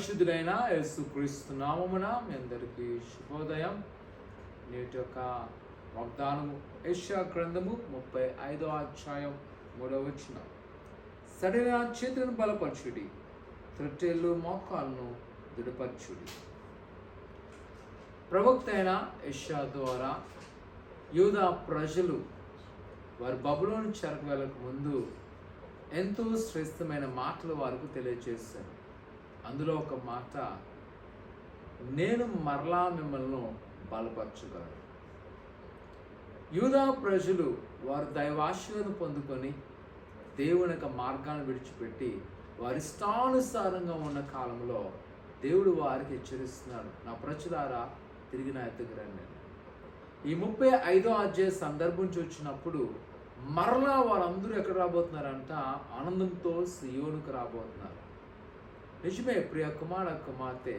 పరిశుద్ధుడైన యేసుక్రీస్తు నామమున మీ అందరికీ శుభోదయం. నేటి యొక్క వాగ్దానము యెషయా గ్రంథము 35వ అధ్యాయం 3వ వచనం. సరైన చేతులను బలపరచుడి, త్రొట్టెలు మోకాలను దృఢపరచుడి. ప్రవక్త అయిన యెషయా ద్వారా యూదా ప్రజలు వారి బబులోను చెరకు వెళ్ళక ముందు ఎంతో శ్రేష్టమైన మాటలు వారికి తెలియజేశారు. అందులో ఒక మాట, నేను మరలా మిమ్మల్ని బలపరచగలను. యూదా ప్రజలు వారు దైవాశీర్వాదం పొందుకొని దేవుని యొక్క మార్గాన్ని విడిచిపెట్టి వారి ఇష్టానుసారంగా ఉన్న కాలంలో దేవుడు వారికి హెచ్చరిస్తున్నాడు, నా ప్రజలారా తిరిగి నా ఎత్తుకు రండి. ఈ 35వ అధ్యాయ సందర్భం వచ్చినప్పుడు మరలా వారందరూ ఎక్కడ రాబోతున్నారంట? ఆనందంతో సియోనుకు రాబోతున్నారు. నిజమే ప్రియ కుమార కుమార్తె,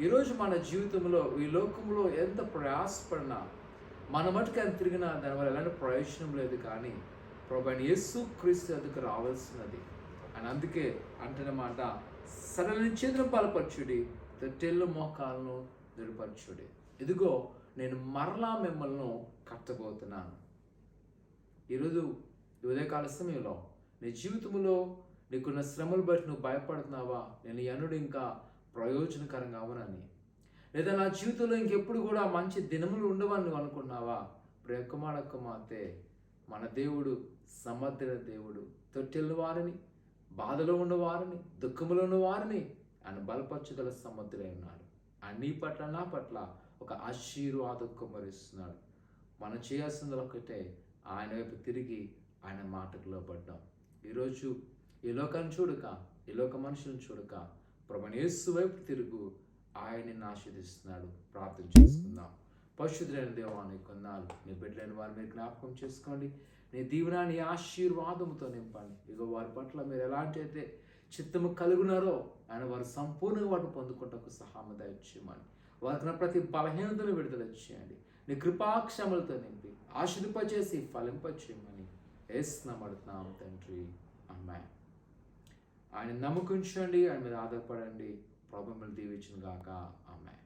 ఈరోజు మన జీవితంలో ఈ లోకంలో ఎంత ప్రయాసపడినా మన మటుకు ఎంత తిరిగినా దానివల్ల ఎలాంటి ప్రయోజనం లేదు. కానీ ప్రభువైన యేసుక్రీస్తు ఎదుకు రావాల్సినది. అని అందుకే అంటున్నమాట, సరైన చేతులను బలపరచుడి, తొట్టెళ్ళు మోకాలను దృఢపరచుడి. ఇదిగో నేను మరలా మిమ్మల్ని కట్టబోతున్నాను. ఈరోజు ఉదయకాల సమయంలో నీ జీవితంలో నీకున్న శ్రమలు బట్టి నువ్వు భయపడుతున్నావా? నేను ఎన్నడూ ఇంకా ప్రయోజనకరంగా అవనని, లేదా నా జీవితంలో ఇంకెప్పుడు కూడా మంచి దినములు ఉండవని నువ్వు అనుకున్నావా? ప్రియకుమార కుమార్తె, మన దేవుడు సమర్థన దేవుడు. తొట్టెళ్ళ వారిని, బాధలో ఉన్న వారిని, దుఃఖంలో ఉన్న వారిని ఆయన బలపరచగల సమర్థులై ఉన్నాడు. ఆయన నీ పట్ల నా పట్ల ఒక ఆశీర్వాదం కుమ్మరిస్తున్నాడు. మనం చేయాల్సింది ఒకటే, ఆయన వైపు తిరిగి ఆయన మాటకు లోబడ్డాం. ఈరోజు ఈ లోకాన్ని చూడక, ఈ లోక మనుషులను చూడక ప్రభువైన యేసు వైపు తిరుగు, ఆయన్ని ఆశీర్వదిస్తున్నాడు. ప్రార్థన చేసుకుందాం. పరిశుద్ధులైన దేవా, నీ కొందాలు నీ బిడ్డలైన వారు మీరు జ్ఞాపకం చేసుకోండి. నీ దీవెన నీ ఆశీర్వాదంతో నింపండి. ఇగో వారి పట్ల మీరు ఎలాంటి అయితే చిత్తము కలుగున్నారో ఆయన వారు సంపూర్ణంగా వాటిని పొందుకుంటకు సహాయం దయచేయమని, వారికి ప్రతి బలహీనతను విడుదల చేయండి. నీ కృపాక్షమలతో నింపి ఆశీర్వదింపచేసి ఫలింపచేయమని యేసు నామమున తండ్రి, ఆమేన్. ఆయన నమ్ముకుంచండి, ఆయన మీద ఆధారపడండి. ప్రభువు మిమ్మల్ని దీవించును గాక. ఆమేన్.